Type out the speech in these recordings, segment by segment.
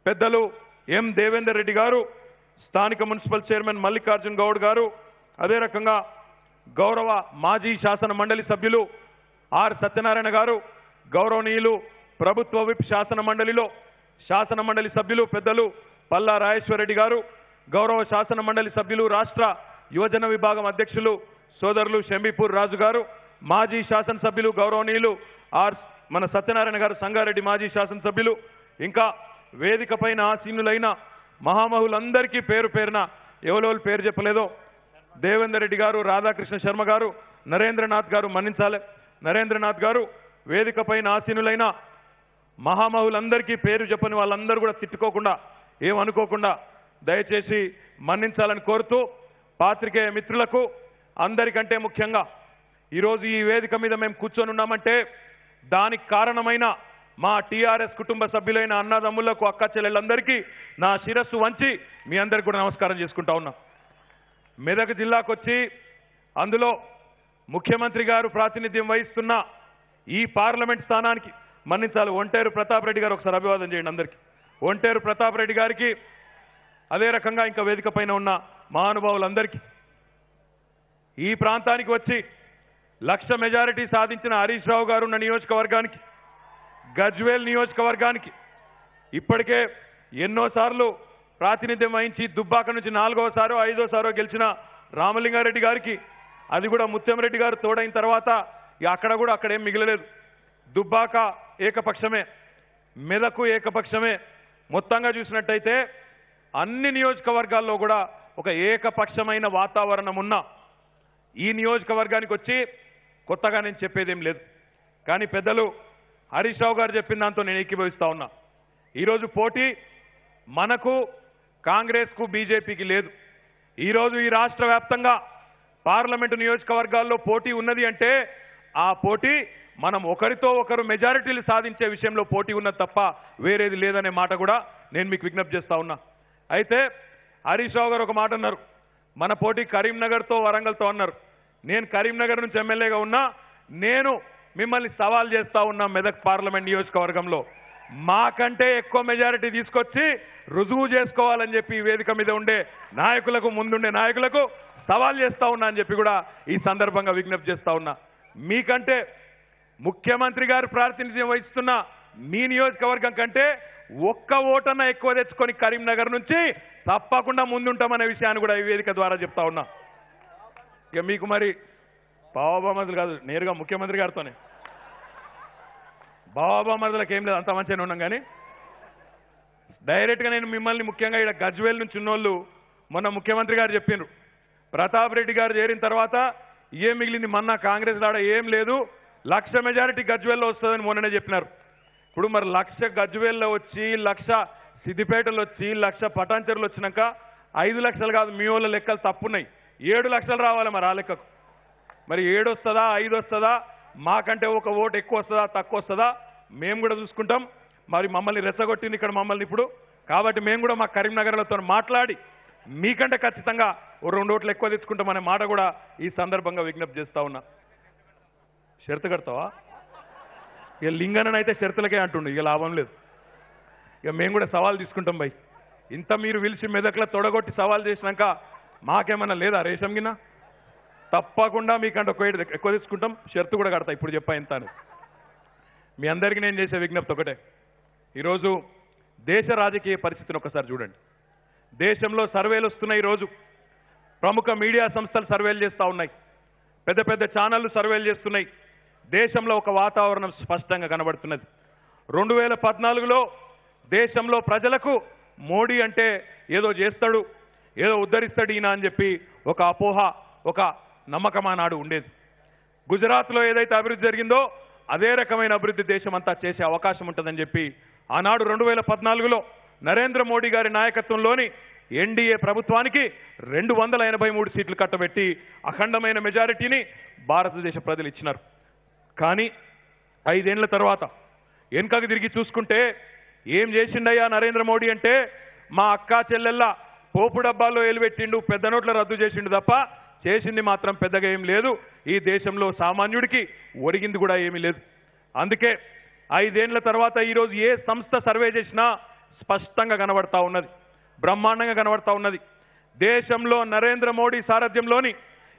పెద్దలు ఎం దేవేందర్ రెడ్డి గారు, స్థానిక మున్సిపల్ చైర్మన్ మల్లికార్జున్ గౌడ్ గారు, అదే రకంగా గౌరవ మాజీ శాసన మండలి సభ్యులు ఆర్ సత్యనారాయణ గారు, గౌరవనీయులు ప్రభుత్వ విప్ శాసన మండలిలో శాసన మండలి సభ్యులు పెద్దలు పల్లా రాజేశ్వరరెడ్డి గారు, గౌరవ శాసన మండలి సభ్యులు రాష్ట్ర యువజన విభాగం అధ్యక్షులు సోదరులు షంబీపూర్ రాజు గారు, మాజీ శాసనసభ్యులు గౌరవనీయులు ఆర్ మన సత్యనారాయణ గారు, సంగారెడ్డి మాజీ శాసనసభ్యులు, ఇంకా వేదిక పైన ఆసీనులైన మహామహులందరికీ పేరు పేరున ఎవరెవరు పేరు చెప్పలేదో దేవేందర్ రెడ్డి గారు, రాధాకృష్ణ శర్మ గారు, నరేంద్రనాథ్ గారు, మన్నించాలి నరేంద్రనాథ్ గారు, వేదిక పైన ఆసీనులైన మహామహులందరికీ పేరు చెప్పని వాళ్ళందరూ కూడా తిట్టుకోకుండా ఏమనుకోకుండా దయచేసి మన్నించాలని కోరుతూ, పాత్రికేయ మిత్రులకు అందరికంటే ముఖ్యంగా ఈరోజు ఈ వేదిక మీద మేము కూర్చొని ఉన్నామంటే దానికి కారణమైన మా టీఆర్ఎస్ కుటుంబ సభ్యులైన అన్నదమ్ములకు, అక్క చెల్లెళ్ళందరికీ నా శిరస్సు వంచి మీ అందరికీ కూడా నమస్కారం చేసుకుంటా ఉన్నా. మెదక్ జిల్లాకు వచ్చి అందులో ముఖ్యమంత్రి గారు ప్రాతినిధ్యం వహిస్తున్న ఈ పార్లమెంట్ స్థానానికి మన్నించాలి ఒంటేరు ప్రతాప్ రెడ్డి గారు ఒకసారి అభివాదం చేయండి అందరికీ. ఒంటేరు ప్రతాప్ రెడ్డి గారికి, అదే రకంగా ఇంకా వేదిక పైన ఉన్న మహానుభావులందరికీ, ఈ ప్రాంతానికి వచ్చి 1,00,000 మెజారిటీ సాధించిన హరీష్ రావు గారు ఉన్న నియోజకవర్గానికి, గజ్వేల్ నియోజకవర్గానికి ఇప్పటికే ఎన్నోసార్లు ప్రాతినిధ్యం వహించి దుబ్బాక నుంచి 4వసారో 5వసారో గెలిచిన రామలింగారెడ్డి గారికి, అది కూడా ముత్యంరెడ్డి గారు తోడైన తర్వాత అక్కడ కూడా అక్కడేం మిగలలేదు. దుబ్బాక ఏకపక్షమే, మెదకు ఏకపక్షమే. మొత్తంగా చూసినట్టయితే అన్ని నియోజకవర్గాల్లో కూడా ఒక ఏకపక్షమైన వాతావరణం ఉన్న ఈ నియోజకవర్గానికి వచ్చి కొత్తగా నేను చెప్పేదేం లేదు. కానీ పెద్దలు హరీష్ రావు గారు చెప్పిన దాంతో నేను ఏకీభవిస్తా ఉన్నా. ఈరోజు పోటీ మనకు కాంగ్రెస్కు బీజేపీకి లేదు. ఈరోజు ఈ రాష్ట్ర వ్యాప్తంగా పార్లమెంటు నియోజకవర్గాల్లో పోటీ ఉన్నది అంటే ఆ పోటీ మనం ఒకరితో ఒకరు మెజారిటీలు సాధించే విషయంలో పోటీ ఉన్నది తప్ప వేరేది లేదనే మాట కూడా నేను మీకు విజ్ఞప్తి చేస్తా ఉన్నా. అయితే హరీష్ రావు గారు ఒక మాట అన్నారు, మన పోటీ కరీంనగర్తో వరంగల్తో అన్నారు. నేను కరీంనగర్ నుంచి ఎమ్మెల్యేగా ఉన్నా, నేను మిమ్మల్ని సవాల్ చేస్తా ఉన్నా మెదక్ పార్లమెంట్ నియోజకవర్గంలో మాకంటే ఎక్కువ మెజారిటీ తీసుకొచ్చి రుజువు చేసుకోవాలని చెప్పి ఈ వేదిక మీద ఉండే నాయకులకు, ముందుండే నాయకులకు సవాల్ చేస్తా ఉన్నా అని చెప్పి కూడా ఈ సందర్భంగా విజ్ఞప్తి చేస్తా ఉన్నా. మీకంటే ముఖ్యమంత్రి గారు ప్రాతినిధ్యం వహిస్తున్న మీ నియోజకవర్గం కంటే ఒక్క ఓటన్నా ఎక్కువ తెచ్చుకొని కరీంనగర్ నుంచి తప్పకుండా ముందుంటామనే విషయాన్ని కూడా ఈ వేదిక ద్వారా చెప్తా ఉన్నా. ఇక మీకు మరి బాబామదులు కాదు, నేరుగా ముఖ్యమంత్రి గారితోనే. బాబామదులకు ఏం లేదు, అంత మంచిగానే ఉన్నాం. కానీ డైరెక్ట్గా నేను మిమ్మల్ని ముఖ్యంగా ఇక్కడ గజ్వేల్ నుంచి ఉన్నోళ్ళు మొన్న ముఖ్యమంత్రి గారు చెప్పిండ్రు, ప్రతాప్ రెడ్డి గారు చేరిన తర్వాత ఏం మిగిలింది, మొన్న కాంగ్రెస్ లాడ ఏం లేదు, 1,00,000 మెజారిటీ గజ్వేల్లో వస్తుందని మొన్ననే చెప్పినారు. ఇప్పుడు మరి 1,00,000 గజ్వేల్లో వచ్చి, 1,00,000 సిద్దిపేటలో వచ్చి, 1,00,000 పటాన్చెరులు వచ్చినాక 5 లక్షలు కాదు, మీ వాళ్ళ లెక్కలు తప్పున్నాయి, 7 లక్షలు రావాలి మరి ఆ లెక్కకు. మరి 7 వస్తుందా 5 వస్తుందా, మాకంటే ఒక ఓటు ఎక్కువ వస్తుందా తక్కువ వస్తుందా మేము కూడా చూసుకుంటాం. మరి మమ్మల్ని రెచ్చగొట్టింది ఇక్కడ మమ్మల్ని ఇప్పుడు, కాబట్టి మేము కూడా మా కరీంనగర్లతో మాట్లాడి మీకంటే ఖచ్చితంగా ఓ 2 ఓట్లు ఎక్కువ తెచ్చుకుంటామనే మాట కూడా ఈ సందర్భంగా విజ్ఞప్తి చేస్తా ఉన్నా. షరతు కడతావా? ఇక లింగనని అయితే షరతులకే అంటుండు, ఇక లాభం లేదు. ఇక మేము కూడా సవాల్ తీసుకుంటాం భయ్. ఇంత మీరు పిలిచి మెదక్లో తొడగొట్టి సవాల్ చేసినాక మాకేమన్నా లేదా రేషం గిన్న? తప్పకుండా మీకంటే ఎక్కువ తీసుకుంటాం, షరతు కూడా కడతా. ఇప్పుడు చెప్పా ఎంత అని. మీ అందరికీ నేను చేసే విజ్ఞప్తి ఒకటే, ఈరోజు దేశ రాజకీయ పరిస్థితిని ఒకసారి చూడండి. దేశంలో సర్వేలు వస్తున్నాయి, ఈరోజు ప్రముఖ మీడియా సంస్థలు సర్వేలు చేస్తూ ఉన్నాయి, పెద్ద పెద్ద ఛానళ్లు సర్వేలు చేస్తున్నాయి. దేశంలో ఒక వాతావరణం స్పష్టంగా కనబడుతున్నది. 2014లో దేశంలో ప్రజలకు మోడీ అంటే ఏదో చేస్తాడు, ఏదో ఉద్ధరిస్తాడు ఈయన అని చెప్పి ఒక అపోహ, ఒక నమ్మకం ఆనాడు ఉండేది. గుజరాత్లో ఏదైతే అభివృద్ధి జరిగిందో అదే రకమైన అభివృద్ధి దేశం అంతా చేసే అవకాశం ఉంటుందని చెప్పి ఆనాడు 2014లో నరేంద్ర మోడీ గారి నాయకత్వంలోని ఎన్డీఏ ప్రభుత్వానికి 283 సీట్లు కట్టబెట్టి అఖండమైన మెజారిటీని భారతదేశ ప్రజలు ఇచ్చినారు. కానీ 5 ఏళ్ల తర్వాత వెనుకకు తిరిగి చూసుకుంటే ఏం చేసిండయ్యా నరేంద్ర మోడీ అంటే, మా అక్కా చెల్లెళ్ళ పోపు డబ్బాల్లో ఏలుపెట్టిండు, పెద్ద నోట్ల రద్దు చేసిండు తప్ప చేసింది మాత్రం పెద్దగా ఏం లేదు. ఈ దేశంలో సామాన్యుడికి ఒరిగింది కూడా ఏమీ లేదు. అందుకే 5 ఏళ్ల తర్వాత ఈరోజు ఏ సంస్థ సర్వే చేసినా స్పష్టంగా కనబడతా ఉన్నది, బ్రహ్మాండంగా కనబడతా ఉన్నది. దేశంలో నరేంద్ర మోడీ సారథ్యంలోని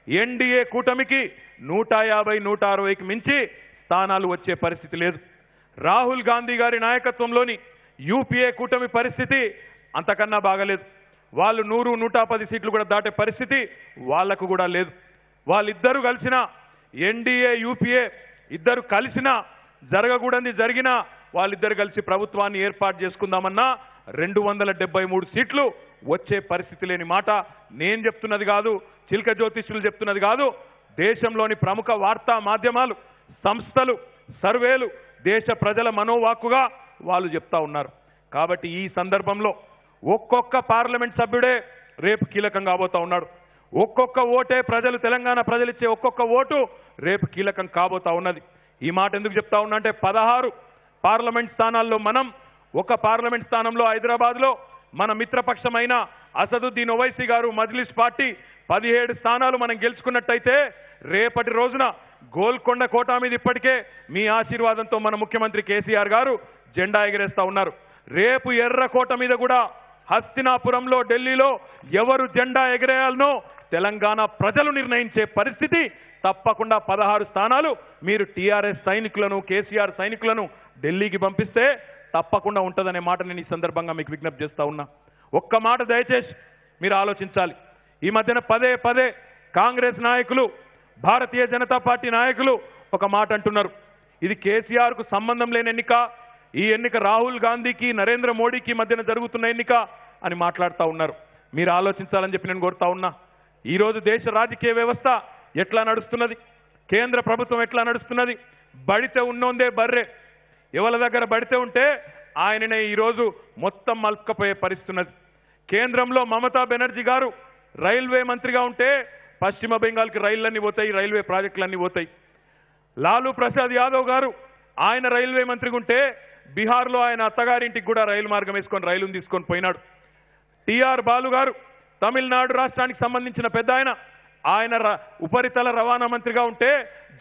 ఎన్డీఏ కూటమికి 150, 160కి మించి స్థానాలు వచ్చే పరిస్థితి లేదు. రాహుల్ గాంధీ గారి నాయకత్వంలోని యూపీఏ కూటమి పరిస్థితి అంతకన్నా బాగలేదు. వాళ్ళు 100, 110 సీట్లు కూడా దాటే పరిస్థితి వాళ్లకు కూడా లేదు. వాళ్ళిద్దరూ కలిసిన ఎన్డీఏ యూపీఏ ఇద్దరు కలిసినా జరగకూడని జరిగినా వాళ్ళిద్దరు కలిసి ప్రభుత్వాన్ని ఏర్పాటు చేసుకుందామన్నా 273 సీట్లు వచ్చే పరిస్థితి లేని మాట నేను చెప్తున్నది కాదు, చిలక జ్యోతిష్యులు చెప్తున్నది కాదు. దేశంలోని ప్రముఖ వార్తా మాధ్యమాలు, సంస్థలు, సర్వేలు, దేశ ప్రజల మనోవాక్కుగా వాళ్ళు చెప్తా ఉన్నారు. కాబట్టి ఈ సందర్భంలో ఒక్కొక్క పార్లమెంట్ సభ్యుడే రేపు కీలకం కాబోతా ఉన్నాడు. ఒక్కొక్క ఓటే ప్రజలు, తెలంగాణ ప్రజలు ఇచ్చే ఒక్కొక్క ఓటు రేపు కీలకం కాబోతా ఉన్నది. ఈ మాట ఎందుకు చెప్తా ఉన్నా అంటే 16 పార్లమెంట్ స్థానాల్లో మనం ఒక పార్లమెంట్ స్థానంలో హైదరాబాద్లో మన మిత్రపక్షమైన అసదుద్దీన్ ఓవైసీ గారు మజ్లిస్ పార్టీ 17 స్థానాలు మనం గెలుచుకున్నట్టయితే రేపటి రోజున గోల్కొండ కోట మీద ఇప్పటికే మీ ఆశీర్వాదంతో మన ముఖ్యమంత్రి కేసీఆర్ గారు జెండా ఎగరేస్తా ఉన్నారు. రేపు ఎర్రకోట మీద కూడా హస్తినాపురంలో, ఢిల్లీలో ఎవరు జెండా ఎగరేయాలనో తెలంగాణ ప్రజలు నిర్ణయించే పరిస్థితి తప్పకుండా 16 స్థానాలు మీరు టీఆర్ఎస్ సైనికులను, కేసీఆర్ సైనికులను ఢిల్లీకి పంపిస్తే తప్పకుండా ఉంటుందనే మాట నేను ఈ సందర్భంగా మీకు విజ్ఞప్తి చేస్తా ఉన్నా. ఒక్క మాట దయచేసి మీరు ఆలోచించాలి. ఈ మధ్యన పదే పదే కాంగ్రెస్ నాయకులు, భారతీయ జనతా పార్టీ నాయకులు ఒక మాట అంటున్నారు, ఇది కేసీఆర్కు సంబంధం లేని ఎన్నిక, ఈ ఎన్నిక రాహుల్ గాంధీకి, నరేంద్ర మోడీకి మధ్యన జరుగుతున్న ఎన్నిక అని మాట్లాడుతూ ఉన్నారు. మీరు ఆలోచించాలని చెప్పి నేను కోరుతా ఉన్నా. ఈరోజు దేశ రాజకీయ వ్యవస్థ ఎట్లా నడుస్తున్నది, కేంద్ర ప్రభుత్వం ఎట్లా నడుస్తున్నది, బడితే ఉన్నోందే బర్రె, ఎవరి దగ్గర బడితే ఉంటే ఆయననే ఈరోజు మొత్తం మల్కపోయే పరిస్థితున్నది. కేంద్రంలో మమతా బెనర్జీ గారు రైల్వే మంత్రిగా ఉంటే పశ్చిమ బెంగాల్కి రైళ్లన్నీ పోతాయి, రైల్వే ప్రాజెక్టులన్నీ పోతాయి. లాలూ ప్రసాద్ యాదవ్ గారు ఆయన రైల్వే మంత్రిగా ఉంటే బీహార్లో ఆయన అత్తగారింటికి కూడా రైలు మార్గం వేసుకొని రైలును తీసుకొని పోయినాడు. టిఆర్ బాలు గారు తమిళనాడు రాష్ట్రానికి సంబంధించిన పెద్ద ఆయన ఉపరితల రవాణా మంత్రిగా ఉంటే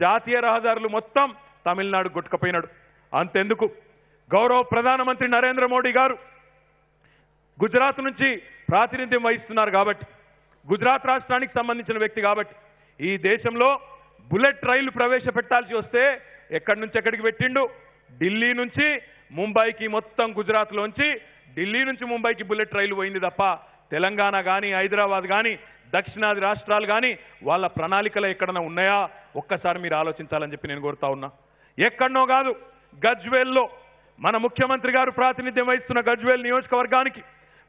జాతీయ రహదారులు మొత్తం తమిళనాడు కొట్టుకుపోయినాడు. అంతెందుకు, గౌరవ ప్రధానమంత్రి నరేంద్ర మోడీ గారు గుజరాత్ నుంచి ప్రాతినిధ్యం వహిస్తున్నారు కాబట్టి, గుజరాత్ రాష్ట్రానికి సంబంధించిన వ్యక్తి కాబట్టి ఈ దేశంలో బుల్లెట్ రైలు ప్రవేశపెట్టాల్సి వస్తే ఎక్కడి నుంచి ఎక్కడికి పెట్టిండు, ఢిల్లీ నుంచి ముంబైకి, మొత్తం గుజరాత్లోంచి ఢిల్లీ నుంచి ముంబైకి బుల్లెట్ రైలు పోయింది తప్ప తెలంగాణ కానీ, హైదరాబాద్ కానీ, దక్షిణాది రాష్ట్రాలు కానీ వాళ్ళ ప్రణాళికలు ఎక్కడన్నా ఉన్నాయా ఒక్కసారి మీరు ఆలోచించాలని చెప్పి నేను కోరుతా ఉన్నా. ఎక్కడనో కాదు, గజ్వేల్లో మన ముఖ్యమంత్రి గారు ప్రాతినిధ్యం వహిస్తున్న గజ్వేల్ నియోజకవర్గానికి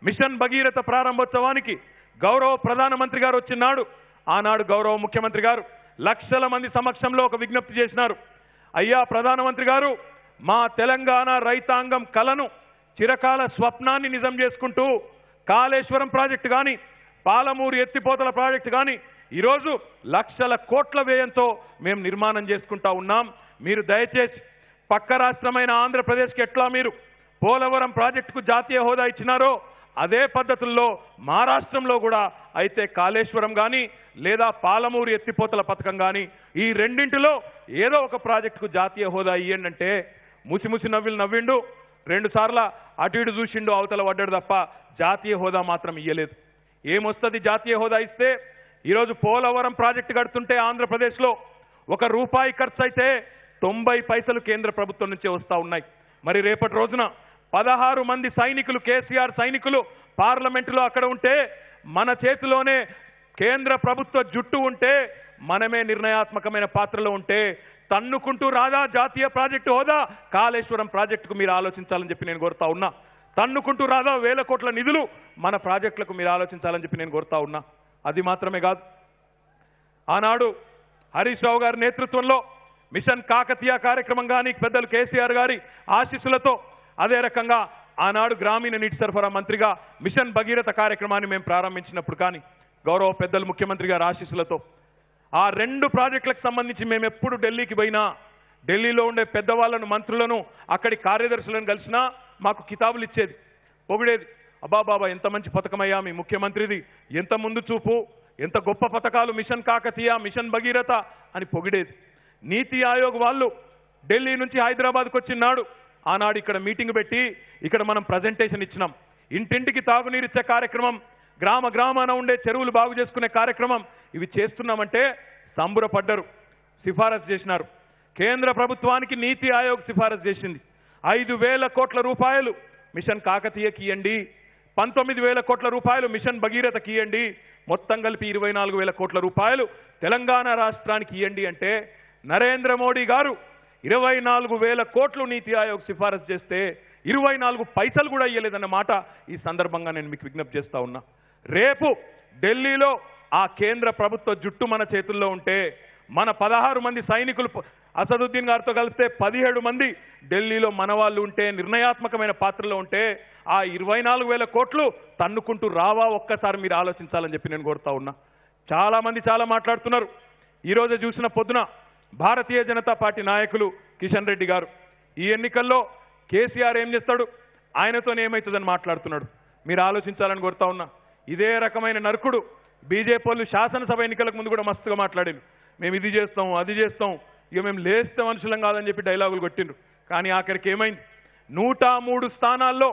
మిషన్ భగీరథ ప్రారంభోత్సవానికి గౌరవ ప్రధానమంత్రి గారు వచ్చినాడు. ఆనాడు గౌరవ ముఖ్యమంత్రి గారు లక్షల మంది సమక్షంలో ఒక విజ్ఞప్తి చేసినారు, అయ్యా ప్రధానమంత్రి గారు, మా తెలంగాణ రైతాంగం కలను, చిరకాల స్వప్నాన్ని నిజం చేసుకుంటూ కాళేశ్వరం ప్రాజెక్టు కానీ, పాలమూరు ఎత్తిపోతల ప్రాజెక్టు కానీ ఈరోజు లక్షల కోట్ల వ్యయంతో మేము నిర్మాణం చేసుకుంటా ఉన్నాం. మీరు దయచేసి పక్క రాష్ట్రమైన ఆంధ్రప్రదేశ్కి ఎట్లా మీరు పోలవరం ప్రాజెక్టుకు జాతీయ హోదా ఇచ్చినారో అదే పద్ధతుల్లో మా రాష్ట్రంలో కూడా అయితే కాళేశ్వరం కానీ లేదా పాలమూరు ఎత్తిపోతల పథకం కానీ ఈ రెండింటిలో ఏదో ఒక ప్రాజెక్టుకు జాతీయ హోదా ఇయ్యండి అంటే ముసిముసి నవ్వులు నవ్విండు, 2 సార్ల అటు ఇటు చూసిండు, అవతల పడ్డాడు తప్ప జాతీయ హోదా మాత్రం ఇయ్యలేదు. ఏమొస్తుంది జాతీయ హోదా ఇస్తే? ఈరోజు పోలవరం ప్రాజెక్టు కడుతుంటే ఆంధ్రప్రదేశ్లో ₹1 ఖర్చు అయితే 90 పైసలు కేంద్ర ప్రభుత్వం నుంచే వస్తూ ఉన్నాయి. మరి రేపటి రోజున 16 మంది సైనికులు, కేసీఆర్ సైనికులు పార్లమెంటులో అక్కడ ఉంటే, మన చేతిలోనే కేంద్ర ప్రభుత్వ జుట్టు ఉంటే, మనమే నిర్ణయాత్మకమైన పాత్రలో ఉంటే తన్నుకుంటూ రాదా జాతీయ ప్రాజెక్టు హోదా? కాళేశ్వరం ప్రాజెక్టుకు మీరు ఆలోచించాలని చెప్పి నేను కోరుతా ఉన్నా. తన్నుకుంటూ రాదా వేల కోట్ల నిధులు మన ప్రాజెక్టులకు మీరు ఆలోచించాలని చెప్పి నేను కోరుతా ఉన్నా. అది మాత్రమే కాదు, ఆనాడు హరీష్ రావు గారి నేతృత్వంలో మిషన్ కాకతీయ కార్యక్రమం కానీ పెద్దలు కేసీఆర్ గారి ఆశీస్సులతో, అదే రకంగా ఆనాడు గ్రామీణ నీటి సరఫరా మంత్రిగా మిషన్ భగీరథ కార్యక్రమాన్ని మేము ప్రారంభించినప్పుడు కానీ గౌరవ పెద్దలు ముఖ్యమంత్రి గారి ఆశీస్సులతో ఆ 2 ప్రాజెక్టులకు సంబంధించి మేము ఎప్పుడు ఢిల్లీకి పోయినా ఢిల్లీలో ఉండే పెద్దవాళ్లను, మంత్రులను, అక్కడి కార్యదర్శులను కలిసినా మాకు కితాబులు ఇచ్చేది, పొగిడేది. అబ్బా బాబా ఎంత మంచి పథకమయ్యా మీ ముఖ్యమంత్రిది, ఎంత ముందు చూపు, ఎంత గొప్ప పథకాలు, మిషన్ కాకతీయ, మిషన్ భగీరథ అని పొగిడేది. నీతి ఆయోగ్ వాళ్ళు ఢిల్లీ నుంచి హైదరాబాద్కు వచ్చినాడు ఆనాడు ఇక్కడ మీటింగ్ పెట్టి ఇక్కడ మనం ప్రజెంటేషన్ ఇచ్చినాం. ఇంటింటికి తాగునీరు ఇచ్చే కార్యక్రమం, గ్రామ గ్రామాన ఉండే చెరువులు బాగు చేసుకునే కార్యక్రమం ఇవి చేస్తున్నామంటే సంబురపడ్డరు, సిఫారసు చేసినారు. కేంద్ర ప్రభుత్వానికి నీతి ఆయోగ్ సిఫారసు చేసింది. 5,000 కోట్ల రూపాయలు మిషన్ కాకతీయకి ఇవ్వండి, 19,000 కోట్ల రూపాయలు మిషన్ భగీరథకి ఇవ్వండి, మొత్తం కలిపి 24,000 కోట్ల రూపాయలు తెలంగాణ రాష్ట్రానికి ఇవ్వండి అంటే నరేంద్ర మోడీ గారు 24,000 కోట్లు నీతి ఆయోగ్ సిఫారసు చేస్తే 24 పైసలు కూడా ఇవ్వలేదన్న మాట ఈ సందర్భంగా నేను మీకు విజ్ఞప్తి చేస్తా ఉన్నా. రేపు ఢిల్లీలో ఆ కేంద్ర ప్రభుత్వ జుట్టు మన చేతుల్లో ఉంటే, మన 16 మంది సైనికులు అసదుద్దీన్ గారితో కలిస్తే 17 మంది ఢిల్లీలో మన వాళ్ళు ఉంటే, నిర్ణయాత్మకమైన పాత్రలో ఉంటే, ఆ 24,000 కోట్లు తన్నుకుంటూ రావా ఒక్కసారి మీరు ఆలోచించాలని చెప్పి నేను కోరుతా ఉన్నా. చాలా మంది చాలా మాట్లాడుతున్నారు. ఈరోజు చూసిన పొద్దున భారతీయ జనతా పార్టీ నాయకులు కిషన్ రెడ్డి గారు ఈ ఎన్నికల్లో కేసీఆర్ ఏం చేస్తాడు, ఆయనతో ఏమవుతుందని మాట్లాడుతున్నాడు. మీరు ఆలోచించాలని కోరుతా ఉన్నా. ఇదే రకమైన నరకుడు బీజేపీ వాళ్ళు శాసనసభ ఎన్నికలకు ముందు కూడా మస్తుగా మాట్లాడారు. మేము ఇది చేస్తాం, అది చేస్తాం, ఇక మేము లేస్తే మనుషులం కాదని చెప్పి డైలాగులు కొట్టిండ్రు. కానీ ఆఖరికి ఏమైంది, 103 స్థానాల్లో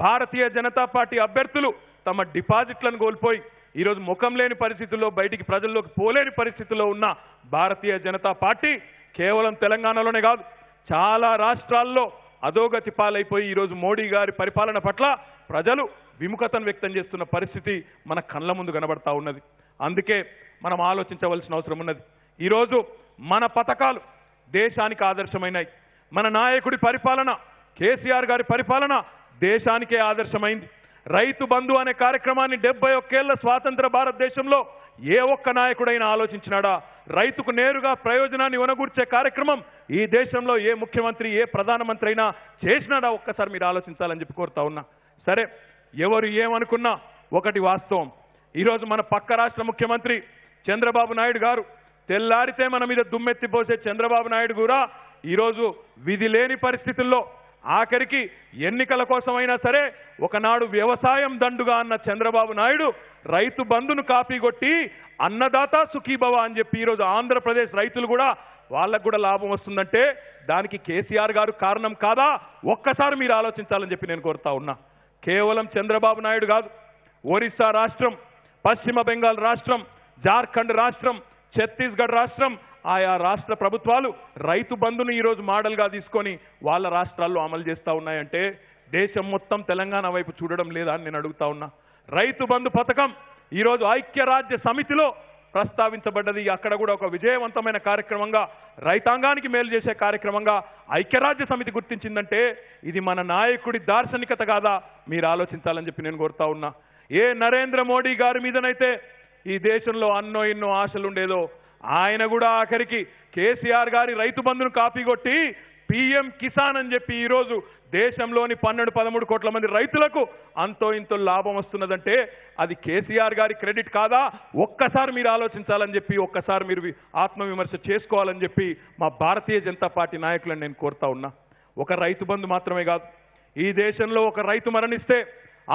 భారతీయ జనతా పార్టీ అభ్యర్థులు తమ డిపాజిట్లను కోల్పోయి ఈరోజు ముఖం లేని పరిస్థితుల్లో, బయటికి ప్రజల్లోకి పోలేని పరిస్థితుల్లో ఉన్న భారతీయ జనతా పార్టీ కేవలం తెలంగాణలోనే కాదు చాలా రాష్ట్రాల్లో అధోగతి పాలైపోయి ఈరోజు మోడీ గారి పరిపాలన పట్ల ప్రజలు విముఖతను వ్యక్తం చేస్తున్న పరిస్థితి మన కళ్ళ ముందు కనబడతా ఉన్నది. అందుకే మనం ఆలోచించవలసిన అవసరం ఉన్నది. ఈరోజు మన పథకాలు దేశానికి ఆదర్శమైనాయి. మన నాయకుడి పరిపాలన, కేసీఆర్ గారి పరిపాలన దేశానికే ఆదర్శమైంది. రైతు బంధు అనే కార్యక్రమాన్ని 71 ఏళ్ల స్వాతంత్ర భారతదేశంలో ఏ ఒక్క నాయకుడైనా ఆలోచించినాడా? రైతుకు నేరుగా ప్రయోజనాన్ని వనగూర్చే కార్యక్రమం ఈ దేశంలో ఏ ముఖ్యమంత్రి, ఏ ప్రధానమంత్రి అయినా చేసినాడా? ఒక్కసారి మీరు ఆలోచించాలని చెప్పి కోరుతా ఉన్నా. సరే, ఎవరు ఏమనుకున్నా ఒకటి వాస్తవం. ఈరోజు మన పక్క రాష్ట్ర ముఖ్యమంత్రి చంద్రబాబు నాయుడు గారు, తెల్లారితే మన మీద దుమ్మెత్తిపోసే చంద్రబాబు నాయుడు కూడా ఈరోజు విధి లేని పరిస్థితుల్లో, ఆఖరికి ఎన్నికల కోసమైనా సరే ఒకనాడు వ్యవసాయం దండుగా అన్న చంద్రబాబు నాయుడు రైతు బంధును కాపీ కొట్టి అన్నదాత సుఖీభవ అని చెప్పి ఈరోజు ఆంధ్రప్రదేశ్ రైతులు కూడా, వాళ్ళకు కూడా లాభం వస్తుందంటే దానికి కేసీఆర్ గారు కారణం కాదా? ఒక్కసారి మీరు ఆలోచించాలని చెప్పి నేను కోరుతా ఉన్నా. కేవలం చంద్రబాబు నాయుడు కాదు, ఒరిస్సా రాష్ట్రం, పశ్చిమ బెంగాల్ రాష్ట్రం, జార్ఖండ్ రాష్ట్రం, ఛత్తీస్గఢ్ రాష్ట్రం, ఆయా రాష్ట్ర ప్రభుత్వాలు రైతు బంధును ఈరోజు మోడల్గా తీసుకొని వాళ్ళ రాష్ట్రాల్లో అమలు చేస్తూ ఉన్నాయంటే దేశం మొత్తం తెలంగాణ వైపు చూడడం లేదా అని నేను అడుగుతా ఉన్నా. రైతు బంధు పథకం ఈరోజు ఐక్యరాజ్య సమితిలో ప్రస్తావించబడ్డది. అక్కడ కూడా ఒక విజయవంతమైన కార్యక్రమంగా, రైతాంగానికి మేలు చేసే కార్యక్రమంగా ఐక్యరాజ్య సమితి గుర్తించిందంటే ఇది మన నాయకుడి దార్శనికత కాదా? మీరు ఆలోచించాలని చెప్పి నేను కోరుతా ఉన్నా. ఏ నరేంద్ర మోడీ గారి మీదనైతే ఈ దేశంలో అన్నో ఎన్నో ఆశలుండేదో, ఆయన కూడా ఆఖరికి కేసీఆర్ గారి రైతు బంధును కాపీ కొట్టి పీఎం కిసాన్ అని చెప్పి ఈరోజు దేశంలోని 12-13 కోట్ల మంది రైతులకు అంతో ఇంతో లాభం వస్తున్నదంటే అది కేసీఆర్ గారి క్రెడిట్ కాదా? ఒక్కసారి మీరు ఆలోచించాలని చెప్పి, ఒక్కసారి మీరు ఆత్మవిమర్శ చేసుకోవాలని చెప్పి మా భారతీయ జనతా పార్టీ నాయకులను నేను కోరుతా ఉన్నా. ఒక రైతు బంధు మాత్రమే కాదు, ఈ దేశంలో ఒక రైతు మరణిస్తే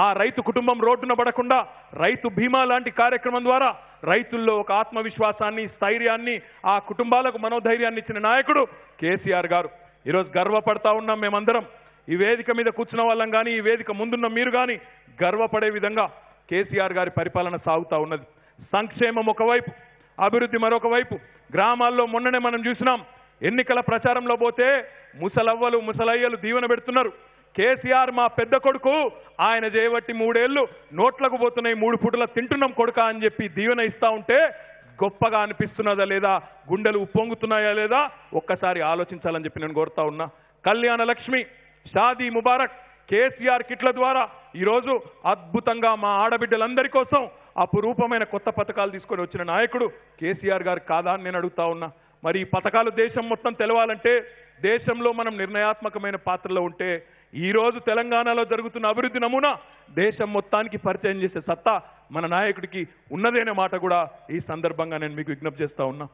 ఆ రైతు కుటుంబం రోడ్డున పడకుండా రైతు బీమా లాంటి కార్యక్రమం ద్వారా రైతుల్లో ఒక ఆత్మవిశ్వాసాన్ని, స్థైర్యాన్ని, ఆ కుటుంబాలకు మనోధైర్యాన్ని ఇచ్చిన నాయకుడు కేసీఆర్ గారు. ఈరోజు గర్వపడతా ఉన్నాం మేమందరం. ఈ వేదిక మీద కూర్చున్న వాళ్ళం కానీ, ఈ వేదిక ముందున్న మీరు కానీ గర్వపడే విధంగా కేసీఆర్ గారి పరిపాలన సాగుతూ ఉన్నది. సంక్షేమం ఒకవైపు, అభివృద్ధి మరొక వైపు. గ్రామాల్లో మొన్ననే మనం చూసినాం, ఎన్నికల ప్రచారంలో పోతే ముసలవ్వలు ముసలయ్యలు దీవెన పెడుతున్నారు. కేసీఆర్ మా పెద్ద కొడుకు, ఆయన చేయబట్టి 3 ఏళ్లు నోట్లకు పోతున్నాయి, 3 పూటల తింటున్నాం కొడుక అని చెప్పి దీవెన ఇస్తా ఉంటే గొప్పగా అనిపిస్తున్నదా లేదా? గుండెలు ఉప్పొంగుతున్నాయా లేదా? ఒక్కసారి ఆలోచించాలని చెప్పి నేను కోరుతా ఉన్నా. కళ్యాణ లక్ష్మి, షాదీ ముబారక్, కేసీఆర్ కిట్ల ద్వారా ఈరోజు అద్భుతంగా మా ఆడబిడ్డలందరి కోసం అపురూపమైన కొత్త పథకాలు తీసుకొని వచ్చిన నాయకుడు కేసీఆర్ గారు కాదా అని నేను అడుగుతా ఉన్నా. మరి ఈ పథకాలు దేశం మొత్తం తెలవాలంటే, దేశంలో మనం నిర్ణయాత్మకమైన పాత్రలో ఉంటే ఈరోజు తెలంగాణలో జరుగుతున్న అభివృద్ధి నమూనా దేశం మొత్తానికి పరిచయం చేసే సత్తా మన నాయకుడికి ఉన్నదనే మాట కూడా ఈ సందర్భంగా నేను మీకు విజ్ఞప్తి చేస్తా ఉన్నా.